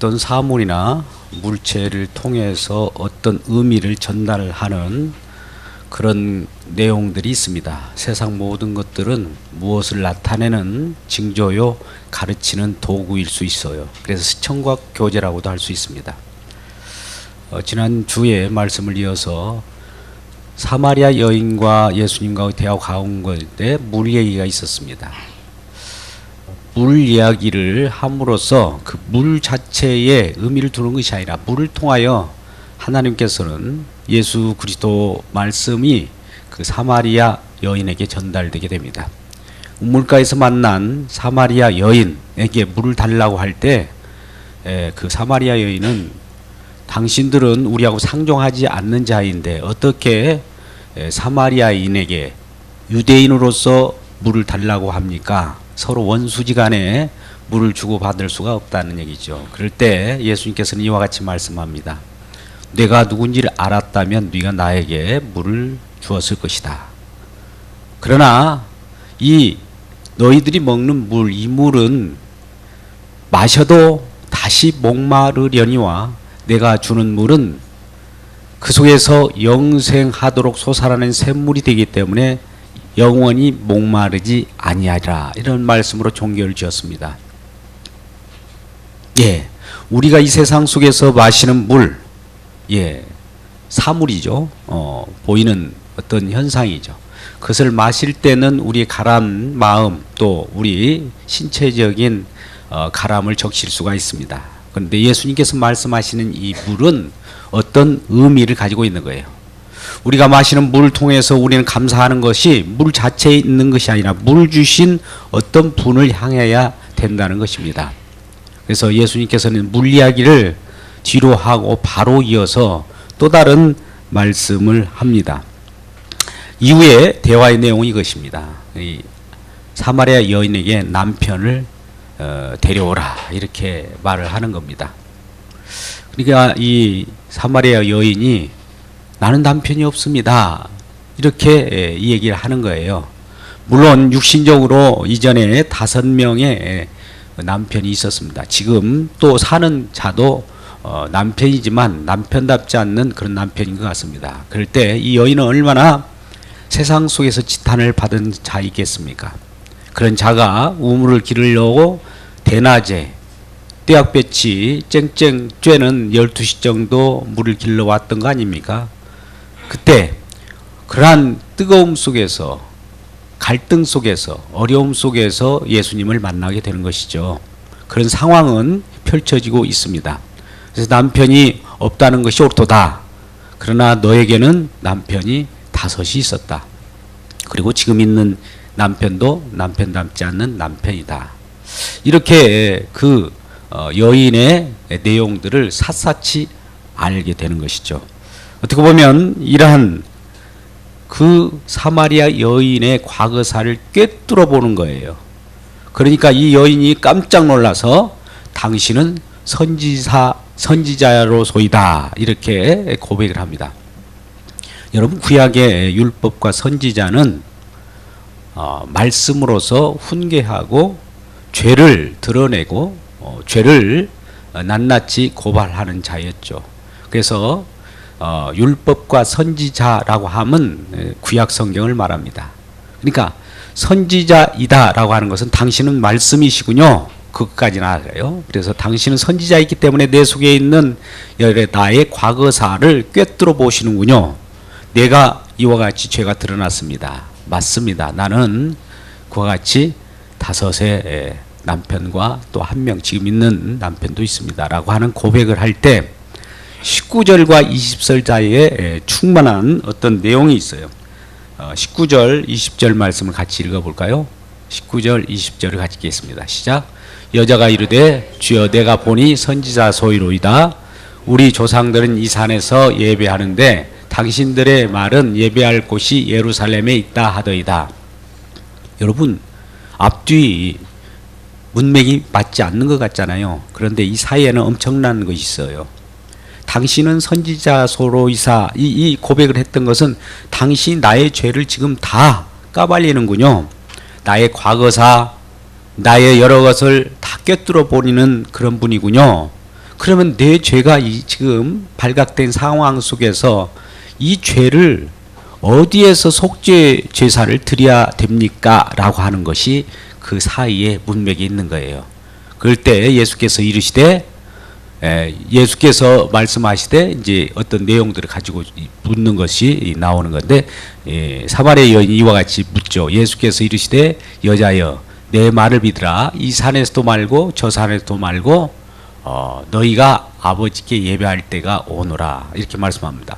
어떤 사물이나 물체를 통해서 어떤 의미를 전달하는 그런 내용들이 있습니다. 세상 모든 것들은 무엇을 나타내는 징조요, 가르치는 도구일 수 있어요. 그래서 시청과 교제라고도 할 수 있습니다. 지난 주에 말씀을 이어서 사마리아 여인과 예수님과 대화 가운데 물 얘기가 있었습니다. 물 이야기를 함으로써 그 물 자체에 의미를 두는 것이 아니라 물을 통하여 하나님께서는 예수 그리스도 말씀이 그 사마리아 여인에게 전달되게 됩니다. 우물가에서 만난 사마리아 여인에게 물을 달라고 할 때 그 사마리아 여인은 당신들은 우리하고 상종하지 않는 자인데 어떻게 사마리아인에게 유대인으로서 물을 달라고 합니까? 서로 원수지간에 물을 주고받을 수가 없다는 얘기죠. 그럴 때 예수님께서는 이와 같이 말씀합니다. 내가 누군지를 알았다면 네가 나에게 물을 주었을 것이다. 그러나 이 너희들이 먹는 물, 이 물은 마셔도 다시 목마르려니와 내가 주는 물은 그 속에서 영생하도록 솟아나는 샘물이 되기 때문에 영원히 목마르지 아니하리라. 이런 말씀으로 종교를 지었습니다. 우리가 이 세상 속에서 마시는 물, 사물이죠. 보이는 어떤 현상이죠. 그것을 마실 때는 우리의 가라앉은 마음 또 우리 신체적인 가람을 적실 수가 있습니다. 그런데 예수님께서 말씀하시는 이 물은 어떤 의미를 가지고 있는 거예요. 우리가 마시는 물을 통해서 우리는 감사하는 것이 물 자체에 있는 것이 아니라 물 주신 어떤 분을 향해야 된다는 것입니다. 그래서 예수님께서는 물 이야기를 뒤로 하고 바로 이어서 또 다른 말씀을 합니다. 이후에 대화의 내용이 이것입니다. 이 사마리아 여인에게 남편을 데려오라 이렇게 말을 하는 겁니다. 그러니까 이 사마리아 여인이 나는 남편이 없습니다. 이렇게 이 얘기를 하는 거예요. 물론 육신적으로 이전에 5명의 남편이 있었습니다. 지금 또 사는 자도 남편이지만 남편답지 않는 그런 남편인 것 같습니다. 그럴 때 이 여인은 얼마나 세상 속에서 지탄을 받은 자이겠습니까? 그런 자가 우물을 기르려고 대낮에 떼약볕이 쨍쨍 쬐는 12시 정도 물을 길러 왔던 거 아닙니까? 그때 그러한 뜨거움 속에서 갈등 속에서 어려움 속에서 예수님을 만나게 되는 것이죠. 그런 상황은 펼쳐지고 있습니다. 그래서 남편이 없다는 것이 옳도다. 그러나 너에게는 남편이 5이 있었다. 그리고 지금 있는 남편도 남편답지 않는 남편이다. 이렇게 그 여인의 내용들을 샅샅이 알게 되는 것이죠. 어떻게 보면 이러한 그 사마리아 여인의 과거사를 꿰뚫어 보는 거예요. 그러니까 이 여인이 깜짝 놀라서 당신은 선지자로소이다 이렇게 고백을 합니다. 여러분 구약의 율법과 선지자는 말씀으로서 훈계하고 죄를 드러내고 죄를 낱낱이 고발하는 자였죠. 그래서 율법과 선지자라고 하면 구약 성경을 말합니다. 그러니까 선지자이다라고 하는 것은 당신은 말씀이시군요. 그것까지는 알아요. 그래서 당신은 선지자이기 때문에 내 속에 있는 나의 과거사를 꿰뚫어 보시는군요. 내가 이와 같이 죄가 드러났습니다. 맞습니다. 나는 그와 같이 5의 남편과 또 1명 지금 있는 남편도 있습니다. 라고 하는 고백을 할 때 19절과 20절 사이에 충만한 어떤 내용이 있어요. 19절, 20절 말씀을 같이 읽어볼까요? 19절, 20절을 같이 읽겠습니다. 시작. 여자가 이르되 주여 내가 보니 선지자 소이로이다. 우리 조상들은 이 산에서 예배하는데 당신들의 말은 예배할 곳이 예루살렘에 있다 하더이다. 여러분 앞뒤 문맥이 맞지 않는 것 같잖아요. 그런데 이 사이에는 엄청난 것이 있어요. 당신은 선지자 소로이사 이 고백을 했던 것은 당신이 나의 죄를 지금 다 까발리는군요. 나의 과거사, 나의 여러 것을 다 꿰뚫어 버리는 그런 분이군요. 그러면 내 죄가 지금 발각된 상황 속에서 이 죄를 어디에서 속죄 제사를 드려야 됩니까? 라고 하는 것이 그 사이에 문맥이 있는 거예요. 그럴 때 예수께서 이르시되, 예수께서 말씀하시되 이제 어떤 내용들을 가지고 묻는 것이 나오는 건데, 사마리아 여인이 이와 같이 묻죠. 예수께서 이르시되 여자여 내 말을 믿으라. 이 산에서도 말고 저 산에서도 말고 너희가 아버지께 예배할 때가 오노라. 이렇게 말씀합니다.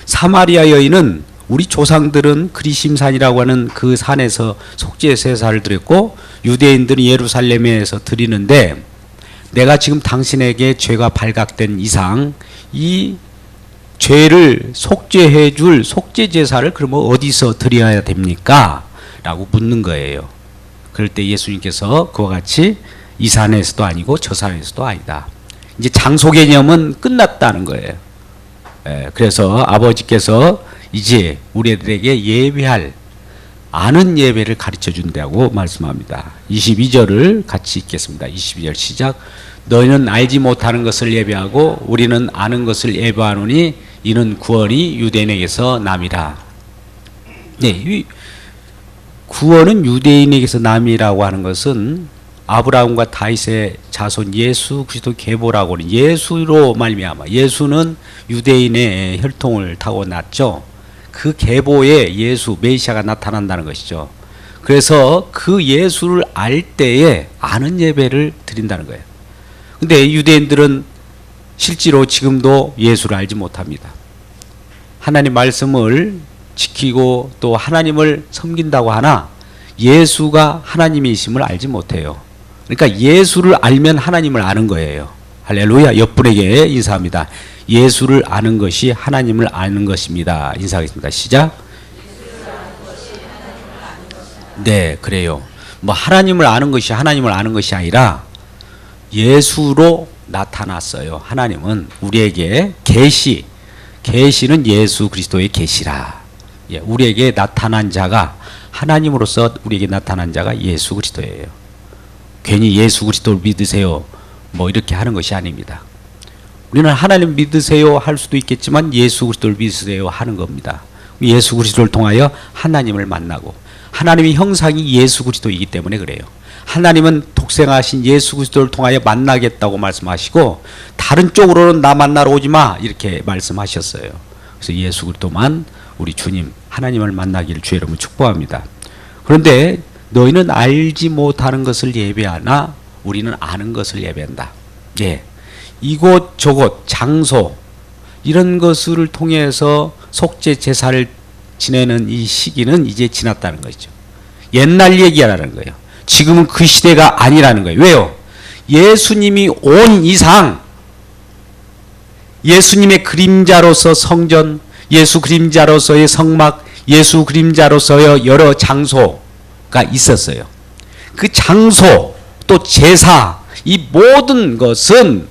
사마리아 여인은 우리 조상들은 그리심산이라고 하는 그 산에서 속죄 제사를 드렸고 유대인들은 예루살렘에서 드리는데, 내가 지금 당신에게 죄가 발각된 이상 이 죄를 속죄해 줄 속죄 제사를 그러면 어디서 드려야 됩니까? 라고 묻는 거예요. 그럴 때 예수님께서 그와 같이 이 산에서도 아니고 저 산에서도 아니다. 이제 장소 개념은 끝났다는 거예요. 그래서 아버지께서 이제 우리들에게 예배할 아는 예배를 가르쳐 준다고 말씀합니다. 22절을 같이 읽겠습니다. 22절 시작. 너희는 알지 못하는 것을 예배하고 우리는 아는 것을 예배하노니 이는 구원이 유대인에게서 남이라. 네, 구원은 유대인에게서 남이라고 하는 것은 아브라함과 다윗의 자손 예수 그리스도 계보라고 하는 예수로 말미암아, 예수는 유대인의 혈통을 타고났죠. 그 계보에 예수 메시아가 나타난다는 것이죠. 그래서 그 예수를 알 때에 아는 예배를 드린다는 거예요. 근데 유대인들은 실제로 지금도 예수를 알지 못합니다. 하나님 말씀을 지키고 또 하나님을 섬긴다고 하나 예수가 하나님이심을 알지 못해요. 그러니까 예수를 알면 하나님을 아는 거예요. 할렐루야. 옆분에게 인사합니다. 예수를 아는 것이 하나님을 아는 것입니다. 인사하겠습니다. 시작. 네, 그래요. 뭐 하나님을 아는 것이 하나님을 아는 것이 아니라 예수로 나타났어요. 하나님은 우리에게 계시는 예수 그리스도의 계시라. 예, 우리에게 나타난 자가 하나님으로서 우리에게 나타난 자가 예수 그리스도예요. 괜히 예수 그리스도를 믿으세요 뭐 이렇게 하는 것이 아닙니다. 우리는 하나님 믿으세요 할 수도 있겠지만 예수 그리스도를 믿으세요 하는 겁니다. 예수 그리스도를 통하여 하나님을 만나고, 하나님의 형상이 예수 그리스도이기 때문에 그래요. 하나님은 독생하신 예수 그리스도를 통하여 만나겠다고 말씀하시고 다른 쪽으로는 나 만나러 오지 마 이렇게 말씀하셨어요. 그래서 예수 그리스도만 우리 주님 하나님을 만나기를 주의 이름으로 축복합니다. 그런데 너희는 알지 못하는 것을 예배하나 우리는 아는 것을 예배한다. 예, 이곳 저곳 장소 이런 것을 통해서 속죄 제사를 지내는 이 시기는 이제 지났다는 거죠. 옛날 얘기라는 거예요. 지금은 그 시대가 아니라는 거예요. 왜요? 예수님이 온 이상 예수님의 그림자로서 성전, 예수 그림자로서의 성막, 예수 그림자로서의 여러 장소가 있었어요. 그 장소 또 제사 이 모든 것은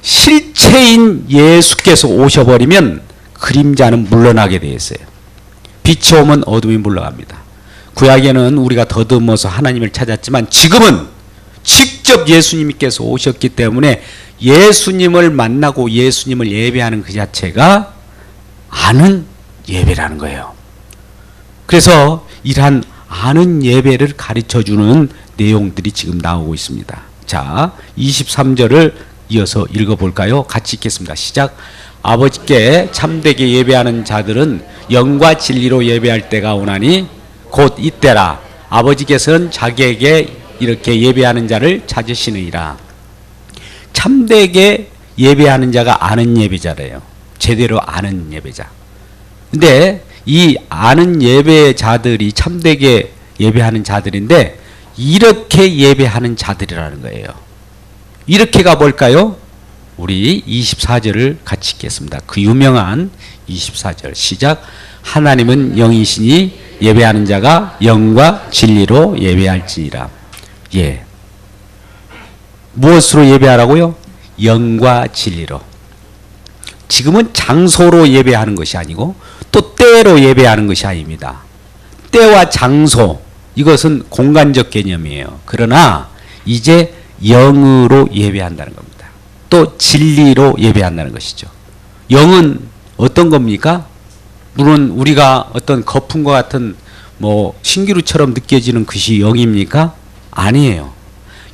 실체인 예수께서 오셔버리면 그림자는 물러나게 되어 있어요. 빛이 오면 어둠이 물러갑니다. 구약에는 우리가 더듬어서 하나님을 찾았지만 지금은 직접 예수님께서 오셨기 때문에 예수님을 만나고 예수님을 예배하는 그 자체가 아는 예배라는 거예요. 그래서 이러한 아는 예배를 가르쳐주는 내용들이 지금 나오고 있습니다. 자, 23절을 이어서 읽어볼까요? 같이 읽겠습니다. 시작. 아버지께 참되게 예배하는 자들은 영과 진리로 예배할 때가 오나니 곧 이때라. 아버지께서는 자기에게 이렇게 예배하는 자를 찾으시느니라. 참되게 예배하는 자가 아는 예배자래요. 제대로 아는 예배자. 근데 이 아는 예배자들이 참되게 예배하는 자들인데 이렇게 예배하는 자들이라는 거예요. 이렇게가 뭘까요? 우리 24절을 같이 읽겠습니다. 그 유명한 24절 시작. 하나님은 영이시니 예배하는 자가 영과 진리로 예배할지니라. 예. 무엇으로 예배하라고요? 영과 진리로. 지금은 장소로 예배하는 것이 아니고 또 때로 예배하는 것이 아닙니다. 때와 장소 이것은 공간적 개념이에요. 그러나 이제 영으로 예배한다는 겁니다. 또 진리로 예배한다는 것이죠. 영은 어떤 겁니까? 물론 우리가 어떤 거품과 같은 뭐 신기루처럼 느껴지는 것이 영입니까? 아니에요.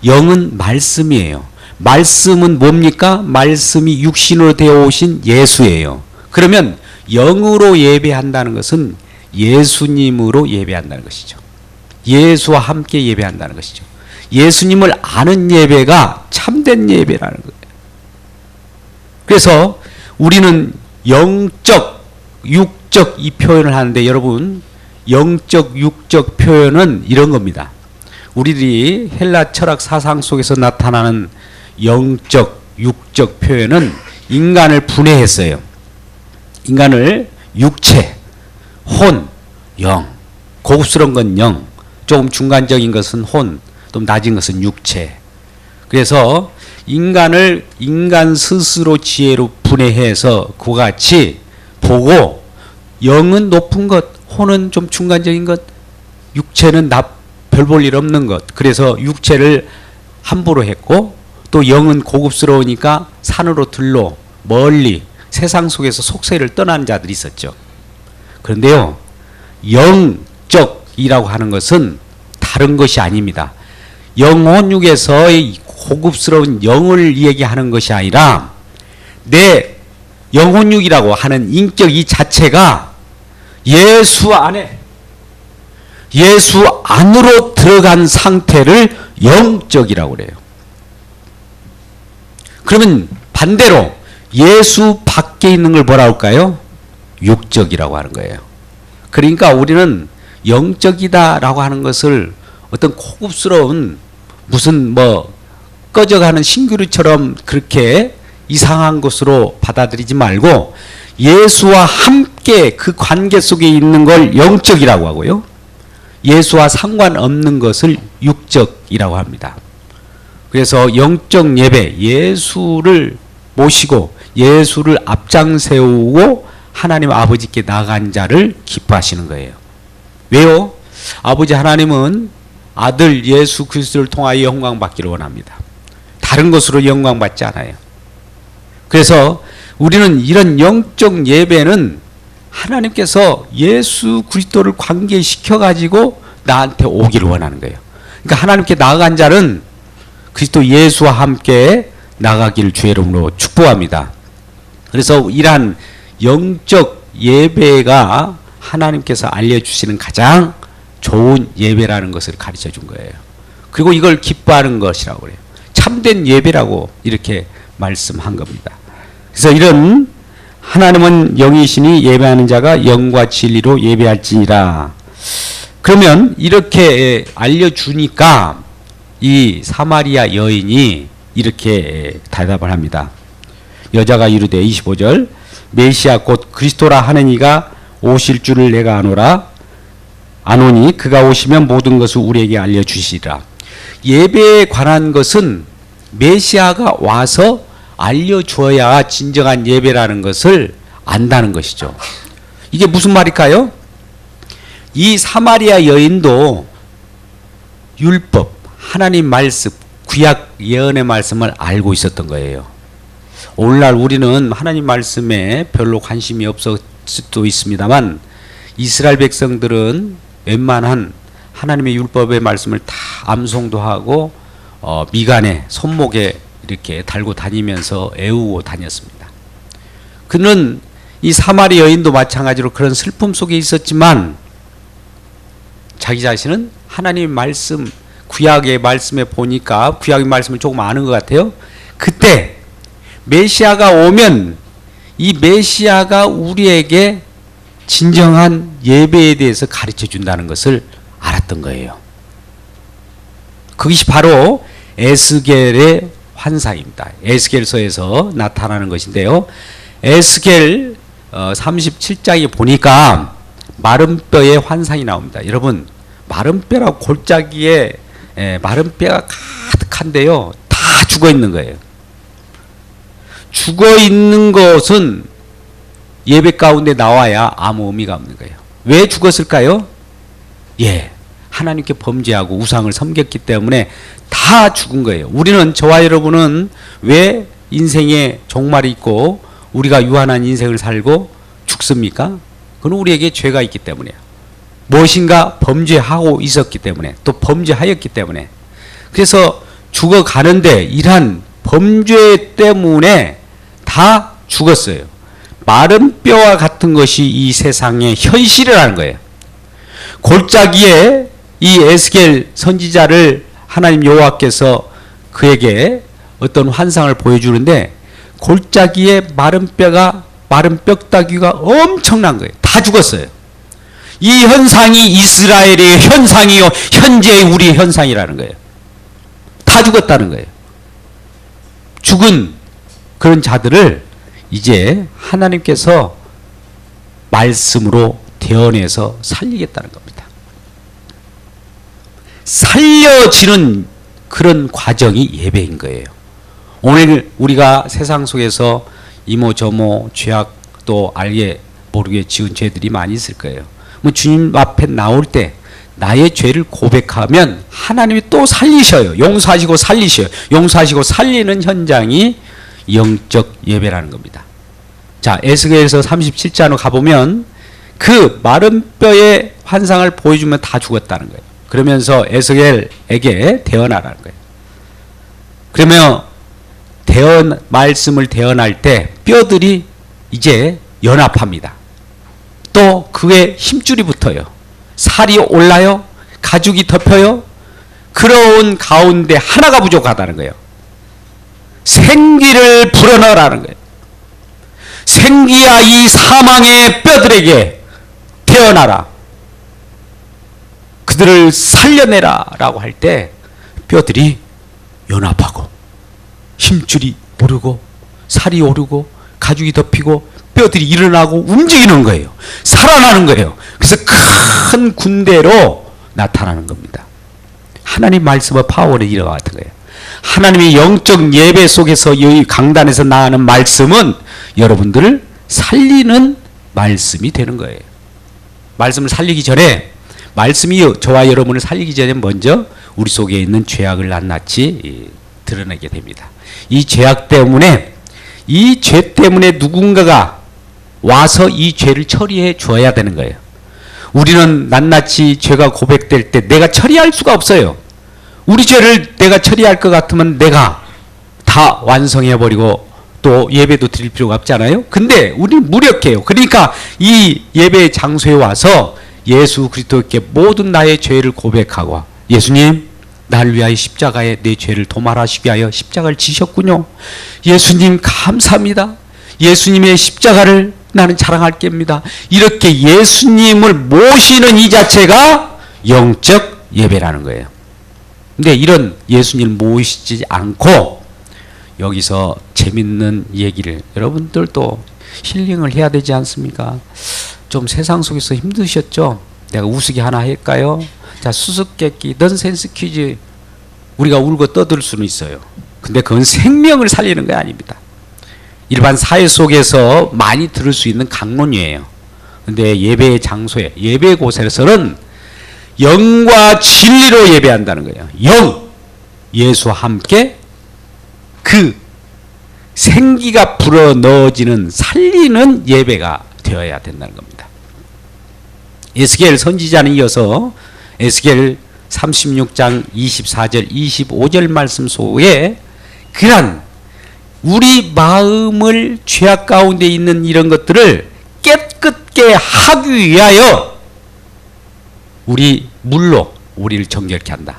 영은 말씀이에요. 말씀은 뭡니까? 말씀이 육신으로 되어 오신 예수예요. 그러면 영으로 예배한다는 것은 예수님으로 예배한다는 것이죠. 예수와 함께 예배한다는 것이죠. 예수님을 아는 예배가 참된 예배라는 거예요. 그래서 우리는 영적, 육적 이 표현을 하는데 여러분 영적, 육적 표현은 이런 겁니다. 우리들이 헬라 철학 사상 속에서 나타나는 영적, 육적 표현은 인간을 분해했어요. 인간을 육체, 혼, 영, 고급스러운 건 영, 조금 중간적인 것은 혼, 좀 낮은 것은 육체. 그래서 인간을 인간 스스로 지혜로 분해해서 그와 같이 보고 영은 높은 것, 혼은 좀 중간적인 것, 육체는 별 볼 일 없는 것. 그래서 육체를 함부로 했고 또 영은 고급스러우니까 산으로 들러 멀리 세상 속에서 속세를 떠난 자들이 있었죠. 그런데요, 영적이라고 하는 것은 다른 것이 아닙니다. 영혼육에서의 고급스러운 영을 얘기하는 것이 아니라 내 영혼육이라고 하는 인격 이 자체가 예수 안에, 예수 안으로 들어간 상태를 영적이라고 그래요. 그러면 반대로 예수 밖에 있는 걸 뭐라고 할까요? 육적이라고 하는 거예요. 그러니까 우리는 영적이다라고 하는 것을 어떤 고급스러운 무슨 뭐 꺼져가는 신기루처럼 그렇게 이상한 것으로 받아들이지 말고 예수와 함께 그 관계 속에 있는 걸 영적이라고 하고요. 예수와 상관없는 것을 육적이라고 합니다. 그래서 영적 예배, 예수를 모시고 예수를 앞장 세우고 하나님 아버지께 나간 자를 기뻐하시는 거예요. 왜요? 아버지 하나님은 아들 예수 그리스도를 통하여 영광 받기를 원합니다. 다른 것으로 영광 받지 않아요. 그래서 우리는 이런 영적 예배는 하나님께서 예수 그리스도를 관계시켜 가지고 나한테 오기를 원하는 거예요. 그러니까 하나님께 나아간 자는 그리스도 예수와 함께 나가기를 주의 이름으로 축복합니다. 그래서 이러한 영적 예배가 하나님께서 알려주시는 가장 좋은 예배라는 것을 가르쳐 준 거예요. 그리고 이걸 기뻐하는 것이라고 그래요. 참된 예배라고 이렇게 말씀한 겁니다. 그래서 이런 하나님은 영이시니 예배하는 자가 영과 진리로 예배할지니라. 그러면 이렇게 알려주니까 이 사마리아 여인이 이렇게 대답을 합니다. 여자가 이르되 25절 메시아 곧 그리스도라 하는 이가 오실 줄을 내가 아노니 그가 오시면 모든 것을 우리에게 알려주시리라. 예배에 관한 것은 메시아가 와서 알려주어야 진정한 예배라는 것을 안다는 것이죠. 이게 무슨 말일까요? 이 사마리아 여인도 율법, 하나님 말씀, 구약 예언의 말씀을 알고 있었던 거예요. 오늘날 우리는 하나님 말씀에 별로 관심이 없을 수도 있습니다만 이스라엘 백성들은 웬만한 하나님의 율법의 말씀을 다 암송도 하고 미간에 손목에 이렇게 달고 다니면서 애우고 다녔습니다. 그는 이 사마리 여인도 마찬가지로 그런 슬픔 속에 있었지만 자기 자신은 하나님 말씀, 구약의 말씀에 보니까 구약의 말씀을 조금 아는 것 같아요. 그때 메시아가 오면 이 메시아가 우리에게 진정한 예배에 대해서 가르쳐 준다는 것을 알았던 거예요. 그것이 바로 에스겔의 환상입니다. 에스겔서에서 나타나는 것인데요. 에스겔 37장에 보니까 마른 뼈의 환상이 나옵니다. 여러분 마른 뼈라고 골짜기에 마른 뼈가 가득한데요. 다 죽어 있는 거예요. 죽어 있는 것은 예배 가운데 나와야 아무 의미가 없는 거예요. 왜 죽었을까요? 하나님께 범죄하고 우상을 섬겼기 때문에 다 죽은 거예요. 우리는, 저와 여러분은 왜 인생에 종말이 있고 우리가 유한한 인생을 살고 죽습니까? 그건 우리에게 죄가 있기 때문이에요. 무엇인가 범죄하고 있었기 때문에, 또 범죄하였기 때문에. 그래서 죽어가는데 이러한 범죄 때문에 다 죽었어요. 마른 뼈와 같은 것이 이 세상의 현실이라는 거예요. 골짜기에 이 에스겔 선지자를 하나님 여호와께서 그에게 어떤 환상을 보여주는데, 골짜기에 마른 뼈다귀가 엄청난 거예요. 다 죽었어요. 이 현상이 이스라엘의 현상이요, 현재의 우리의 현상이라는 거예요. 다 죽었다는 거예요. 죽은 그런 자들을 이제 하나님께서 말씀으로 대언해서 살리겠다는 겁니다. 살려지는 그런 과정이 예배인 거예요. 오늘 우리가 세상 속에서 이모저모 죄악, 또 알게 모르게 지은 죄들이 많이 있을 거예요. 뭐 주님 앞에 나올 때 나의 죄를 고백하면 하나님이 또 살리셔요. 용서하시고 살리셔요. 용서하시고 살리는 현장이 영적 예배라는 겁니다. 자, 에스겔서 37장으로 가보면 그 마른 뼈의 환상을 보여주면 다 죽었다는 거예요. 그러면서 에스겔에게 대언하라는 거예요. 그러면 말씀을 대언할 때 뼈들이 이제 연합합니다. 또 그의 힘줄이 붙어요. 살이 올라요. 가죽이 덮여요. 그런 가운데 하나가 부족하다는 거예요. 생기를 불어넣으라는 거예요. 생기야 이 사망의 뼈들에게 태어나라. 그들을 살려내라 라고 할 때 뼈들이 연합하고 힘줄이 오르고 살이 오르고 가죽이 덮이고 뼈들이 일어나고 움직이는 거예요. 살아나는 거예요. 그래서 큰 군대로 나타나는 겁니다. 하나님 말씀의 파워는 이와 같은 거예요. 하나님의 영적 예배 속에서 이 강단에서 나가는 말씀은 여러분들을 살리는 말씀이 되는 거예요. 말씀을 살리기 전에, 말씀이 저와 여러분을 살리기 전에 먼저 우리 속에 있는 죄악을 낱낱이 드러내게 됩니다. 이 죄악 때문에, 이 죄 때문에 누군가가 와서 이 죄를 처리해 줘야 되는 거예요. 우리는 낱낱이 죄가 고백될 때 내가 처리할 수가 없어요. 우리 죄를 내가 처리할 것 같으면 내가 다 완성해버리고 또 예배도 드릴 필요가 없잖아요. 근데 우리는 무력해요. 그러니까 이 예배 장소에 와서 예수 그리스도께 모든 나의 죄를 고백하고, 예수님, 나를 위하여 십자가에 내 죄를 도말하시기 위하여 십자가를 지셨군요. 예수님 감사합니다. 예수님의 십자가를 나는 자랑할 겁니다. 이렇게 예수님을 모시는 이 자체가 영적 예배라는 거예요. 근데 이런 예수님을 모시지 않고 여기서 재밌는 얘기를, 여러분들도 힐링을 해야 되지 않습니까? 좀 세상 속에서 힘드셨죠? 내가 우스개 하나 할까요? 자, 수수께끼, 넌센스 퀴즈. 우리가 울고 떠들 수는 있어요. 근데 그건 생명을 살리는 게 아닙니다. 일반 사회 속에서 많이 들을 수 있는 강론이에요. 근데 예배 장소에, 예배 곳에서는 영과 진리로 예배한다는 거예요. 영, 예수와 함께 그 생기가 불어넣어지는 살리는 예배가 되어야 된다는 겁니다. 에스겔 선지자는 이어서 에스겔 36장 24절 25절 말씀 속에 그런 우리 마음을 죄악 가운데 있는 이런 것들을 깨끗게 하기 위하여 우리 물로 우리를 정결케 한다.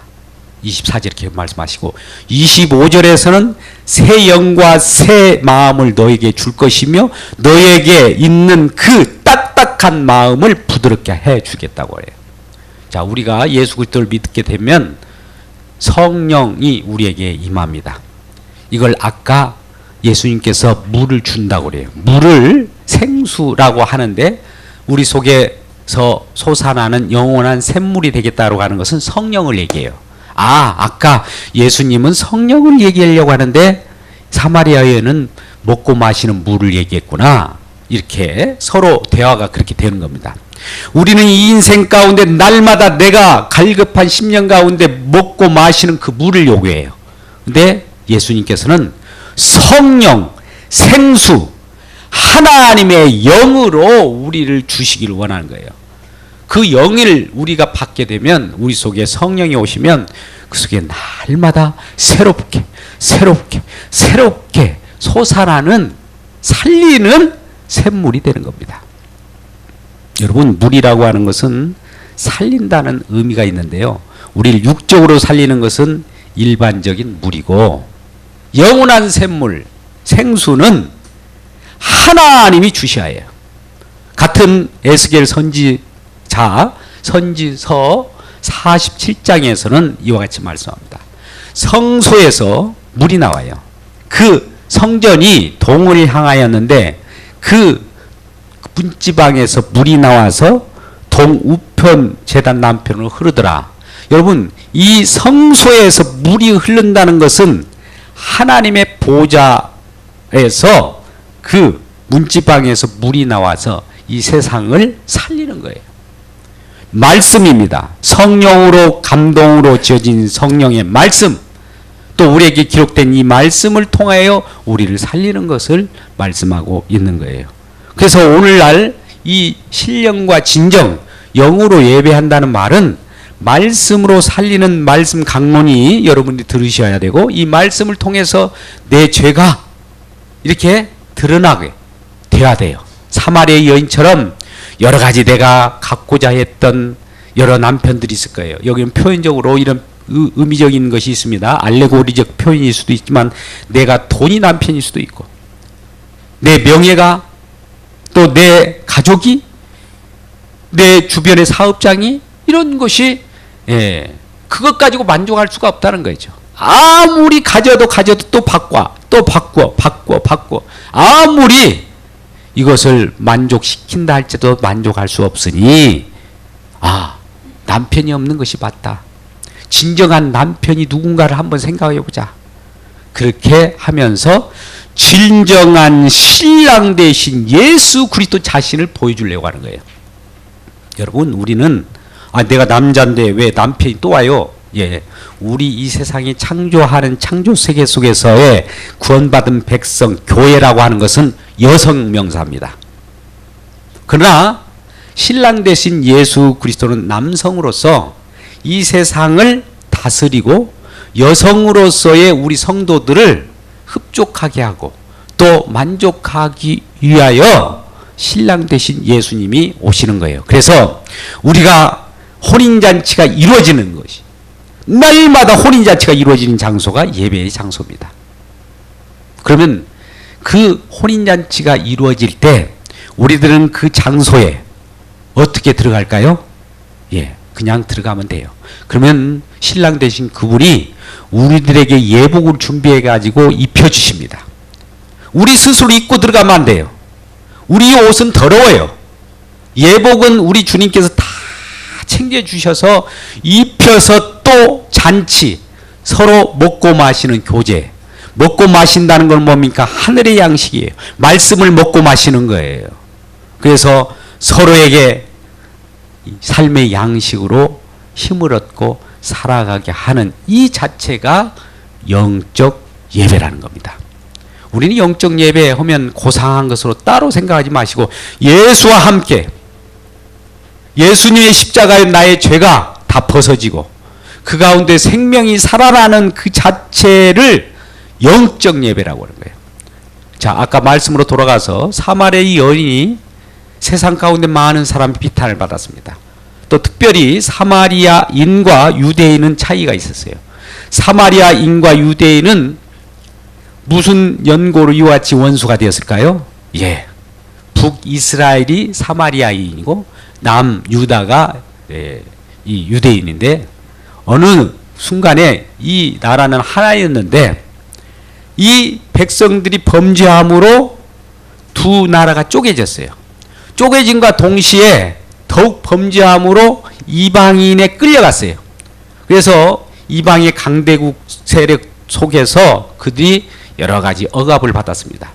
24절 이렇게 말씀하시고 25절에서는 새 영과 새 마음을 너에게 줄 것이며 너에게 있는 그 딱딱한 마음을 부드럽게 해 주겠다고 해요. 자, 우리가 예수 그리스도를 믿게 되면 성령이 우리에게 임합니다. 이걸 아까 예수님께서 물을 준다고 그래요. 물을 생수라고 하는데 우리 속에서 솟아나는 영원한 샘물이 되겠다고 하는 것은 성령을 얘기해요. 아, 아까 예수님은 성령을 얘기하려고 하는데 사마리아 여인은 먹고 마시는 물을 얘기했구나. 이렇게 서로 대화가 그렇게 되는 겁니다. 우리는 이 인생 가운데 날마다 내가 갈급한 10년 가운데 먹고 마시는 그 물을 요구해요. 근데 예수님께서는 성령, 생수, 하나님의 영으로 우리를 주시기를 원하는 거예요. 그 영을 우리가 받게 되면, 우리 속에 성령이 오시면 그 속에 날마다 새롭게 솟아나는, 살리는 샘물이 되는 겁니다. 여러분, 물이라고 하는 것은 살린다는 의미가 있는데요, 우리를 육적으로 살리는 것은 일반적인 물이고, 영원한 샘물, 생수는 하나님이 주셔야 해요. 같은 에스겔 선지서 47장에서는 이와 같이 말씀합니다. 성소에서 물이 나와요. 그 성전이 동을 향하였는데 그 문지방에서 물이 나와서 동우편 제단 남편으로 흐르더라. 여러분, 이 성소에서 물이 흐른다는 것은 하나님의 보좌에서 그 문지방에서 물이 나와서 이 세상을 살리는 거예요. 말씀입니다. 성령으로 감동으로 지어진 성령의 말씀, 또 우리에게 기록된 이 말씀을 통하여 우리를 살리는 것을 말씀하고 있는 거예요. 그래서 오늘날 이 신령과 진정, 영으로 예배한다는 말은 말씀으로 살리는 말씀 강론이 여러분이 들으셔야 되고, 이 말씀을 통해서 내 죄가 이렇게 드러나게 돼야 돼요. 사마리아 여인처럼 여러 가지 내가 갖고자 했던 여러 남편들이 있을 거예요. 여기는 표현적으로 이런 의미적인 것이 있습니다. 알레고리적 표현일 수도 있지만, 내가 돈이 남편일 수도 있고, 내 명예가, 또 내 가족이, 내 주변의 사업장이, 이런 것이, 그것 가지고 만족할 수가 없다는 거죠. 아무리 가져도 또 바꿔, 아무리 이것을 만족시킨다 할지도 만족할 수 없으니, 남편이 없는 것이 맞다. 진정한 남편이 누군가를 한번 생각해 보자. 그렇게 하면서 진정한 신랑 되신 예수 그리스도 자신을 보여주려고 하는 거예요. 여러분, 우리는 내가 남자인데 왜 남편이 또 와요? 우리 이 세상이 창조하는 창조 세계 속에서의 구원받은 백성, 교회라고 하는 것은 여성 명사입니다. 그러나 신랑 되신 예수 그리스도는 남성으로서 이 세상을 다스리고 여성으로서의 우리 성도들을 흡족하게 하고 또 만족하기 위하여 신랑 되신 예수님이 오시는 거예요. 그래서 우리가 혼인잔치가 이루어지는 것이, 날마다 혼인잔치가 이루어지는 장소가 예배의 장소입니다. 그러면 그 혼인잔치가 이루어질 때 우리들은 그 장소에 어떻게 들어갈까요? 그냥 들어가면 돼요. 그러면 신랑 되신 그분이 우리들에게 예복을 준비해 가지고 입혀주십니다. 우리 스스로 입고 들어가면 안 돼요. 우리 옷은 더러워요. 예복은 우리 주님께서 다 챙겨주셔서 입혀서 또 잔치, 서로 먹고 마시는 교제. 먹고 마신다는 건 뭡니까? 하늘의 양식이에요. 말씀을 먹고 마시는 거예요. 그래서 서로에게 삶의 양식으로 힘을 얻고 살아가게 하는 이 자체가 영적 예배라는 겁니다. 우리는 영적 예배 하면 고상한 것으로 따로 생각하지 마시고, 예수와 함께 예수님의 십자가에 나의 죄가 다 벗어지고 그 가운데 생명이 살아나는 그 자체를 영적 예배라고 하는 거예요. 자, 아까 말씀으로 돌아가서 사마리아 여인이 세상 가운데 많은 사람이 비탄을 받았습니다. 또 특별히 사마리아인과 유대인은 차이가 있었어요. 사마리아인과 유대인은 무슨 연고로 이와 같이 원수가 되었을까요? 북이스라엘이 사마리아인이고 남유다가 이 유대인인데, 어느 순간에 이 나라는 하나였는데 이 백성들이 범죄함으로 두 나라가 쪼개졌어요. 쪼개짐과 동시에 더욱 범죄함으로 이방인에 끌려갔어요. 그래서 이방의 강대국 세력 속에서 그들이 여러 가지 억압을 받았습니다.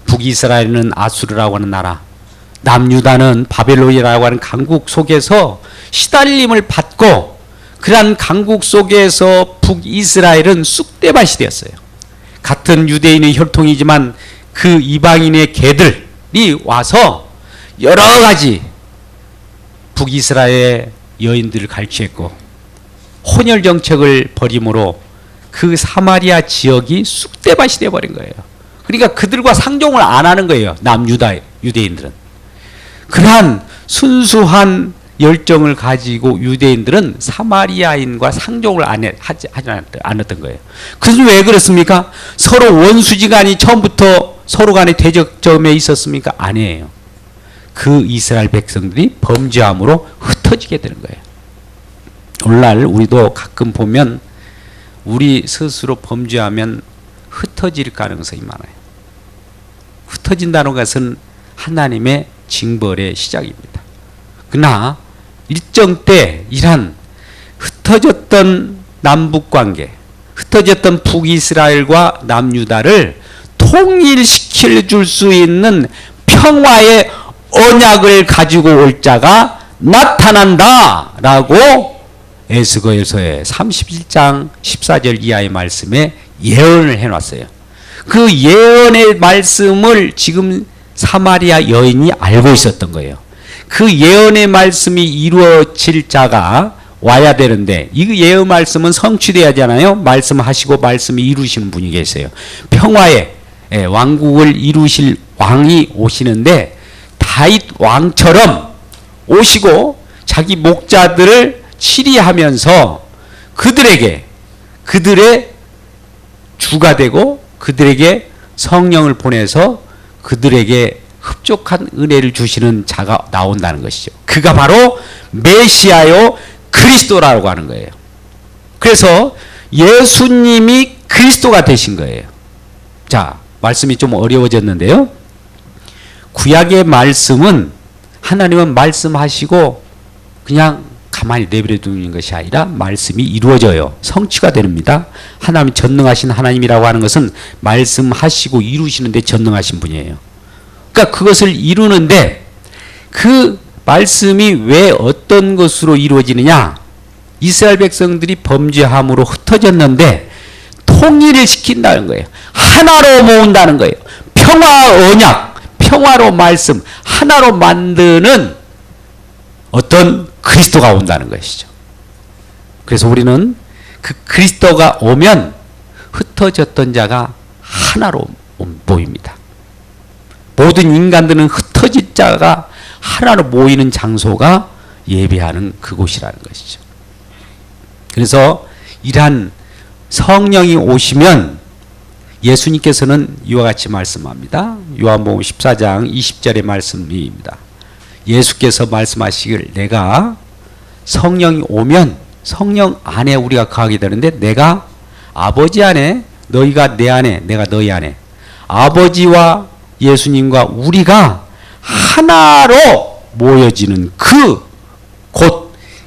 북이스라엘은 아수르라고 하는 나라, 남유다는 바벨론이라고 하는 강국 속에서 시달림을 받고, 그러한 강국 속에서 북이스라엘은 쑥대밭이 되었어요. 같은 유대인의 혈통이지만 그 이방인의 개들이 와서 여러 가지 북이스라엘 여인들을 갈취했고 혼혈 정책을 벌임으로 그 사마리아 지역이 쑥대밭이 되어버린 거예요. 그러니까 그들과 상종을 안 하는 거예요. 유대인들은. 그러한 순수한 열정을 가지고 유대인들은 사마리아인과 상종을 하지 않았던 거예요. 그래서 왜 그렇습니까? 서로 원수지간이 처음부터 서로 간에 대적점에 있었습니까? 아니에요. 그 이스라엘 백성들이 범죄함으로 흩어지게 되는 거예요. 오늘날 우리도 가끔 보면 우리 스스로 범죄하면 흩어질 가능성이 많아요. 흩어진다는 것은 하나님의 징벌의 시작입니다. 그러나 일정 때 이러한 흩어졌던 남북관계, 흩어졌던 북이스라엘과 남유다를 통일시켜 줄 수 있는 평화의 언약을 가지고 올 자가 나타난다 라고 에스겔서의 31장 14절 이하의 말씀에 예언을 해놨어요. 그 예언의 말씀을 지금 사마리아 여인이 알고 있었던 거예요. 그 예언의 말씀이 이루어질 자가 와야 되는데 이 예언 말씀은 성취돼야 하잖아요. 말씀하시고 말씀이 이루시는 분이 계세요. 평화의 왕국을 이루실 왕이 오시는데 다윗 왕처럼 오시고 자기 목자들을 치리하면서 그들의 주가 되고 그들에게 성령을 보내서 그들에게 흡족한 은혜를 주시는 자가 나온다는 것이죠. 그가 바로 메시아요 그리스도라고 하는 거예요. 그래서 예수님이 그리스도가 되신 거예요. 자, 말씀이 좀 어려워졌는데요. 구약의 말씀은 하나님은 말씀하시고 그냥 가만히 내버려 두는 것이 아니라 말씀이 이루어져요. 성취가 됩니다. 하나님이 전능하신 하나님이라고 하는 것은 말씀하시고 이루시는데 전능하신 분이에요. 그러니까 그것을 이루는데 그 말씀이 왜 어떤 것으로 이루어지느냐? 이스라엘 백성들이 범죄함으로 흩어졌는데 통일을 시킨다는 거예요. 하나로 모은다는 거예요. 평화 언약, 평화로 말씀, 하나로 만드는 어떤 그리스도가 온다는 것이죠. 그래서 우리는 그 그리스도가 오면 흩어졌던 자가 하나로 모입니다. 모든 인간들은 흩어진 자가 하나로 모이는 장소가 예배하는 그곳이라는 것이죠. 그래서 이러한 성령이 오시면 예수님께서는 이와 같이 말씀합니다. 요한복음 14장 20절의 말씀입니다. 예수께서 말씀하시길 내가 성령이 오면 성령 안에 우리가 거하게 되는데 내가 아버지 안에 너희가 내 안에 내가 너희 안에 아버지와 예수님과 우리가 하나로 모여지는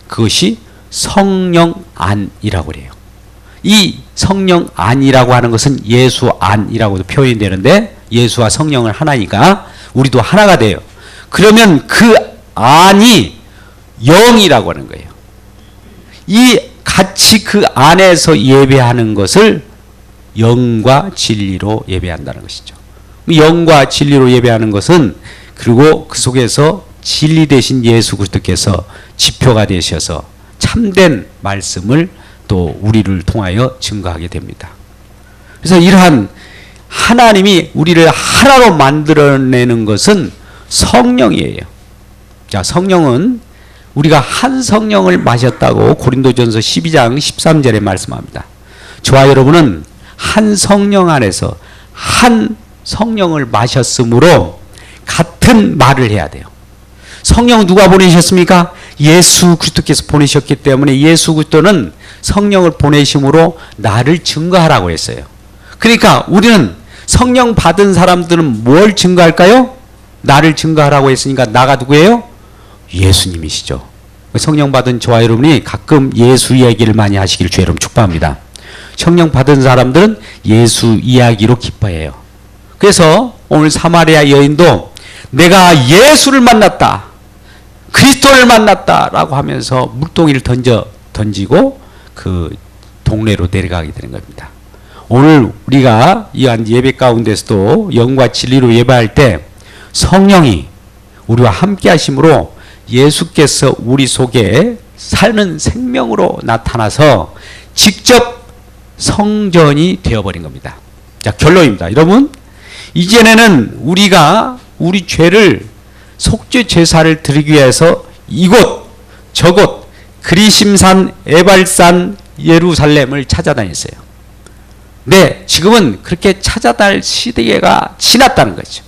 그것이 성령 안이라고 그래요. 이 성령 안이라고 하는 것은 예수 안이라고도 표현이 되는데 예수와 성령은 하나니까 우리도 하나가 돼요. 그러면 그 안이 영이라고 하는 거예요. 이 같이 그 안에서 예배하는 것을 영과 진리로 예배한다는 것이죠. 영과 진리로 예배하는 것은 그리고 그 속에서 진리 되신 예수 그리스도께서 지표가 되셔서 참된 말씀을 또 우리를 통하여 증거하게 됩니다. 그래서 이러한 하나님이 우리를 하나로 만들어내는 것은 성령이에요. 자, 성령은 우리가 한 성령을 마셨다고 고린도전서 12장 13절에 말씀합니다. 저와 여러분은 한 성령 안에서 한 성령을 마셨으므로 같은 말을 해야 돼요. 성령 누가 보내셨습니까? 예수 그리스도께서 보내셨기 때문에 예수 그리스도는 성령을 보내심으로 나를 증거하라고 했어요. 그러니까 우리는 성령 받은 사람들은 뭘 증거할까요? 나를 증거하라고 했으니까 나가 누구예요? 예수님이시죠. 성령 받은 저와 여러분이 가끔 예수 이야기를 많이 하시길 주 여러분 축복합니다. 성령 받은 사람들은 예수 이야기로 기뻐해요. 그래서 오늘 사마리아 여인도 내가 예수를 만났다, 그리스도를 만났다라고 하면서 물동이를 던지고 그 동네로 내려가게 되는 겁니다. 오늘 우리가 이 한 예배 가운데서도 영과 진리로 예배할 때 성령이 우리와 함께 하심으로 예수께서 우리 속에 사는 생명으로 나타나서 직접 성전이 되어버린 겁니다. 자, 결론입니다. 여러분, 이전에는 우리가 우리 죄를 속죄 제사를 드리기 위해서 이곳 저곳 그리심산 에발산 예루살렘을 찾아다녔어요. 네, 지금은 그렇게 찾아다닐 시대가 지났다는 거죠.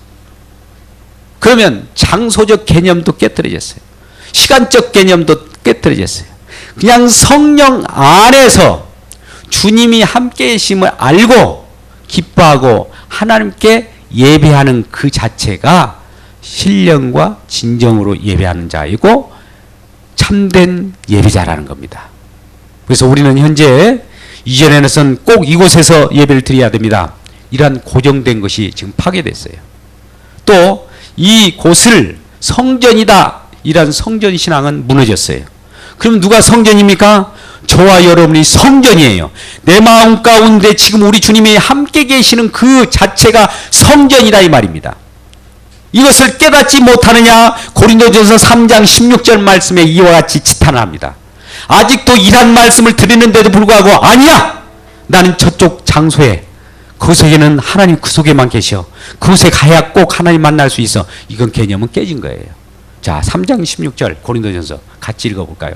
그러면 장소적 개념도 깨뜨려졌어요. 시간적 개념도 깨뜨려졌어요. 그냥 성령 안에서 주님이 함께 계심을 알고 기뻐하고 하나님께 예배하는 그 자체가 신령과 진정으로 예배하는 자이고 참된 예배자라는 겁니다. 그래서 우리는 현재 이전에는 꼭 이곳에서 예배를 드려야 됩니다. 이러한 고정된 것이 지금 파괴됐어요. 또 이 곳을 성전이다, 이러한 성전 신앙은 무너졌어요. 그럼 누가 성전입니까? 저와 여러분이 성전이에요. 내 마음 가운데 지금 우리 주님이 함께 계시는 그 자체가 성전이다 이 말입니다. 이것을 깨닫지 못하느냐? 고린도전서 3장 16절 말씀에 이와 같이 지탄합니다. 아직도 이런 말씀을 드리는데도 불구하고 아니야! 나는 저쪽 장소에, 그 속에는 하나님 그 속에만 계셔. 그곳에 가야 꼭 하나님 만날 수 있어. 이건 개념은 깨진 거예요. 자, 3장 16절 고린도전서 같이 읽어볼까요?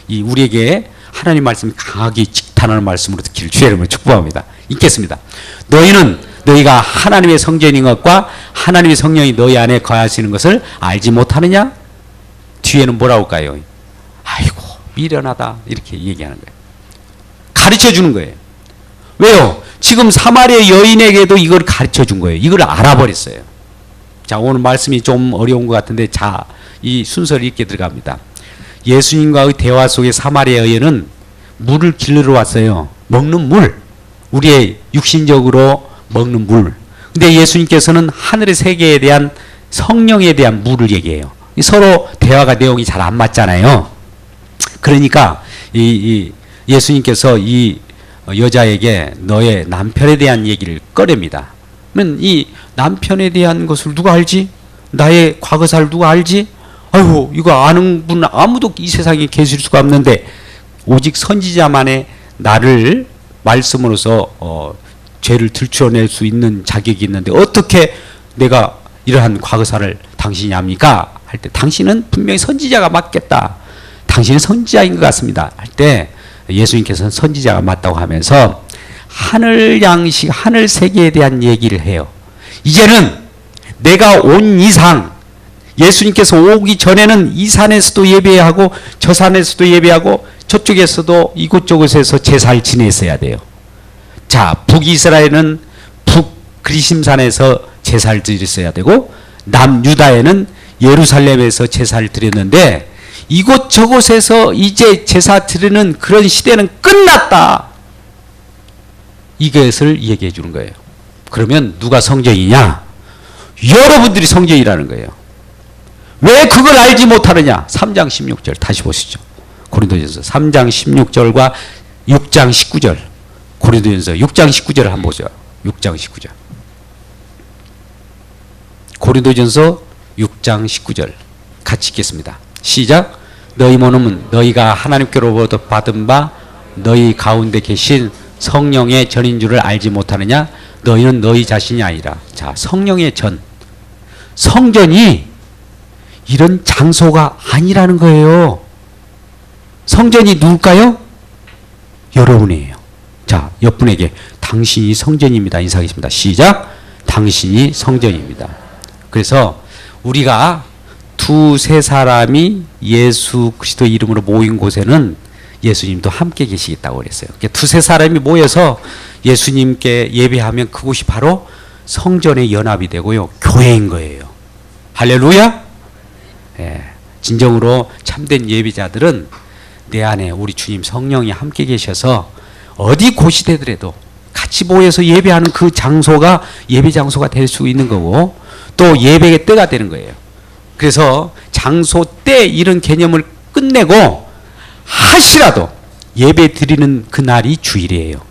이 우리에게 하나님 말씀이 강하게 직탄하는 말씀으로 듣기를 주의 이름으로 축복합니다. 읽겠습니다. 너희가 하나님의 성전인 것과 하나님의 성령이 너희 안에 거하시는 것을 알지 못하느냐? 뒤에는 뭐라고 할까요? 아이고 미련하다 이렇게 얘기하는 거예요. 가르쳐 주는 거예요. 왜요? 지금 사마리아 여인에게도 이걸 가르쳐 준 거예요. 이걸 알아버렸어요. 자, 오늘 말씀이 좀 어려운 것 같은데 자, 이 순서를 읽게 들어갑니다. 예수님과의 대화 속에 사마리아 여인은 물을 길르러 왔어요. 먹는 물. 우리의 육신적으로 먹는 물. 근데 예수님께서는 하늘의 세계에 대한 성령에 대한 물을 얘기해요. 서로 대화가 내용이 잘 안 맞잖아요. 그러니까 예수님께서 이 여자에게 너의 남편에 대한 얘기를 꺼냅니다. 그러면 이 남편에 대한 것을 누가 알지? 나의 과거사를 누가 알지? 아이고 이거 아는 분 아무도 이 세상에 계실 수가 없는데 오직 선지자만의 나를 말씀으로서 죄를 들추어낼 수 있는 자격이 있는데 어떻게 내가 이러한 과거사를 당신이 압니까? 할 때 당신은 분명히 선지자가 맞겠다. 당신은 선지자인 것 같습니다. 할 때 예수님께서는 선지자가 맞다고 하면서 하늘 양식, 하늘 세계에 대한 얘기를 해요. 이제는 내가 온 이상 예수님께서 오기 전에는 이 산에서도 예배하고 저 산에서도 예배하고 저쪽에서도 이곳저곳에서 제사를 지냈어야 돼요. 자, 북이스라엘은 북그리심산에서 제사를 드렸어야 되고 남유다에는 예루살렘에서 제사를 드렸는데 이곳저곳에서 이제 제사 드리는 그런 시대는 끝났다. 이것을 얘기해 주는 거예요. 그러면 누가 성전이냐? 여러분들이 성전이라는 거예요. 왜 그걸 알지 못하느냐? 3장 16절 다시 보시죠. 고린도전서 3장 16절과 6장 19절. 고린도전서 6장 19절을 한번 보죠. 6장 19절. 고린도전서 6장 19절 같이 읽겠습니다. 시작. 너희 몸은 너희가 하나님께로부터 받은 바 너희 가운데 계신 성령의 전인 줄을 알지 못하느냐? 너희는 너희 자신이 아니라. 자, 성령의 전. 성전이 이런 장소가 아니라는 거예요. 성전이 누굴까요? 여러분이에요. 자, 옆분에게 당신이 성전입니다. 인사하겠습니다. 시작. 당신이 성전입니다. 그래서 우리가 두세 사람이 예수 그리스도 이름으로 모인 곳에는 예수님도 함께 계시겠다고 그랬어요. 두세 사람이 모여서 예수님께 예배하면 그곳이 바로 성전의 연합이 되고요. 교회인 거예요. 할렐루야. 예, 진정으로 참된 예배자들은 내 안에 우리 주님 성령이 함께 계셔서 어디 곳이 되더라도 같이 모여서 예배하는 그 장소가 예배 장소가 될 수 있는 거고 또 예배의 때가 되는 거예요. 그래서 장소, 때 이런 개념을 끝내고 하시라도 예배 드리는 그날이 주일이에요.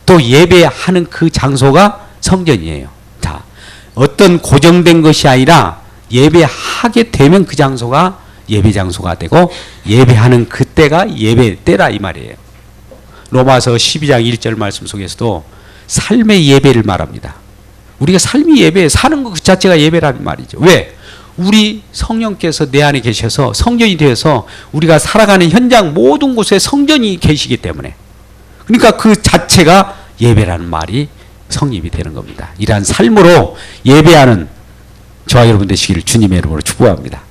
또 예배하는 그 장소가 성전이에요. 자, 어떤 고정된 것이 아니라 예배하게 되면 그 장소가 예배 장소가 되고 예배하는 그때가 예배 때다 이 말이에요. 로마서 12장 1절 말씀 속에서도 삶의 예배를 말합니다. 우리가 삶이 예배, 사는 것 그 자체가 예배라는 말이죠. 왜? 우리 성령께서 내 안에 계셔서 성전이 되어서 우리가 살아가는 현장 모든 곳에 성전이 계시기 때문에, 그러니까 그 자체가 예배라는 말이 성립이 되는 겁니다. 이러한 삶으로 예배하는 저와 여러분 되시기를 주님의 이름으로 축복합니다.